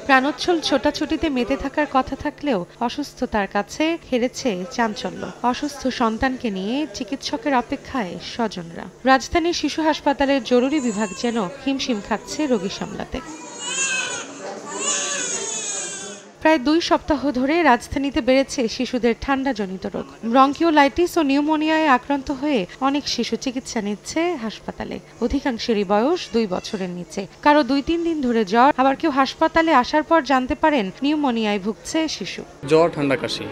প্রাণোচ্ছল ছোটাছুটিতে মেতে থাকার কথা থাকলেও অসুস্থতার কাছে হেরেছে চাঞ্চল্য। অসুস্থ সন্তানকে নিয়ে চিকিৎসকের অপেক্ষায় স্বজনরা। রাজধানীর শিশু হাসপাতালের জরুরি বিভাগ যেন হিমশিম খাচ্ছে রোগী সামলাতে। প্রায় 2 সপ্তাহ ধরে রাজধানীতে বেড়েছে শিশুদের ঠান্ডাজনিত রোগ। ব্রঙ্কিওলাইটিস ও নিউমোনিয়ায় আক্রান্ত হয়ে অনেক শিশু চিকিৎসা নিচ্ছে হাসপাতালে। অধিকাংশেরই বয়স 2 বছরের নিচে। কারো 2-3 দিন ধরে জ্বর, আবার কেউ হাসপাতালে আসার পর জানতে পারেন নিউমোনিয়ায় ভুগছে শিশু। জ্বর, ঠান্ডা, কাশি,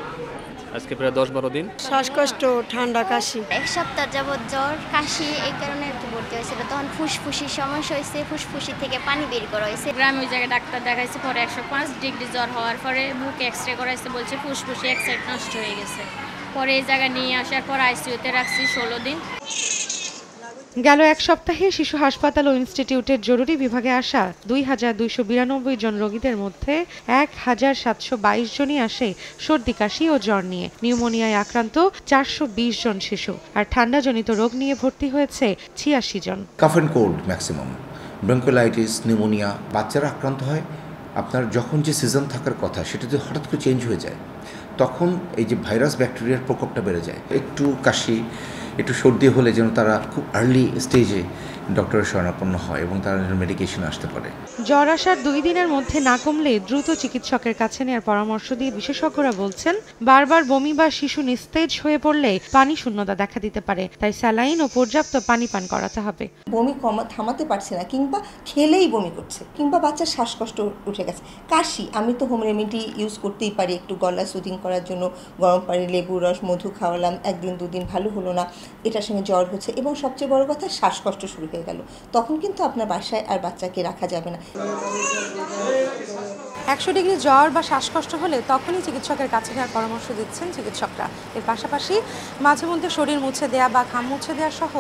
আজকে প্রায় 10-12 দিন। শ্বাসকষ্ট, ঠান্ডা, কাশি। 1 সপ্তাহ যাবৎ জ্বর, কাশি, এই কারণে আর কি ভর্তি হয়েছিল। তখন ফুসফুসির সমস্যা হয়েছে, ফুসফুসি থেকে পানি বের করা হয়েছে। গ্রামে ওই জায়গায় ডাক্তার দেখাইছে, পরে 105 ডিগ্রি জ্বর হওয়ার পরে বুক এক্সরে করাইছে, বলছে ফুসফুসি এক সাইড নষ্ট হয়ে গেছে। পরে এই জায়গায় নিয়ে আসার পর আইসিইউতে রাখছি 16 দিন। গেল 1 সপ্তাহে শিশু হাসপাতাল ও ইনস্টিটিউটের জরুরি বিভাগে আসা 2292 জন রোগীদের মধ্যে 1722 জনই আসে সর্দি, কাশি ও জ্বর নিয়ে। নিউমোনিয়ায় আক্রান্ত 420 জন শিশু, আর ঠান্ডাজনিত রোগ নিয়ে ভর্তি হয়েছে 86 জন। Cough and cold maximum, bronchiolitis, pneumonia. বাচ্চারা আক্রান্ত হয় আপনার যখন যে সিজন থাকার কথা সেটা যদি হঠাৎ করে চেঞ্জ হয়ে যায়, তখন এই যে ভাইরাস ব্যাকটেরিয়ার প্রকোপটা বেড়ে যায়। একটু কাশি, একটু সর্দি হলে যেন তারা খুব আর্লি স্টেজে ডক্টরের শরণাপন্ন হয় এবং তারা যেন মেডিকেশন আসতে পারে। জ্বর আসার 2 দিনের মধ্যে না কমলে দ্রুত চিকিৎসকের কাছে নেওয়ার পরামর্শ দিয়ে বিশেষজ্ঞরা বলছেন, বারবার বমি বা শিশু নিস্তেজ হয়ে পড়লে পানি শূন্যতা দেখা দিতে পারে। তাই স্যালাইন ও পর্যাপ্ত পানি পান করাতে হবে। বমি থামাতে পারছে না, কিংবা খেলেই বমি করছে, কিংবা বাচ্চার শ্বাসকষ্ট উঠে গেছে। কাশি, আমি তো হোম রেমেডি ইউজ করতেই পারি একটু গলা সুদিং করার জন্য। গরম পানি, লেবুর রস, মধু খাওয়ালাম, 1 দিন 2 দিন ভালো হলো না, এটার সঙ্গে জ্বর হচ্ছে এবং সবচেয়ে বড় কথা শ্বাসকষ্ট শুরু হয়ে গেল। তখন কিন্তু আপনার বাসায় আর বাচ্চাকে রাখা যাবে না। 100 ডিগ্রি জ্বর বা শ্বাসকষ্ট হলে তখনই চিকিৎসকের কাছে যাওয়ার পরামর্শ দিচ্ছেন চিকিৎসকরা। এর পাশাপাশি মাঝে মধ্যে শরীর মুছে দেয়া বা ঘাম মুছে দেওয়া সহ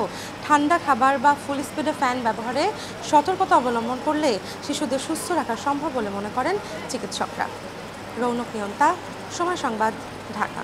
ঠান্ডা খাবার বা ফুল স্পিডে ফ্যান ব্যবহারে সতর্কতা অবলম্বন করলে শিশুদের সুস্থ রাখা সম্ভব বলে মনে করেন চিকিৎসকরা। রৌনক নিয়ন্তা, সময় সংবাদ, ঢাকা।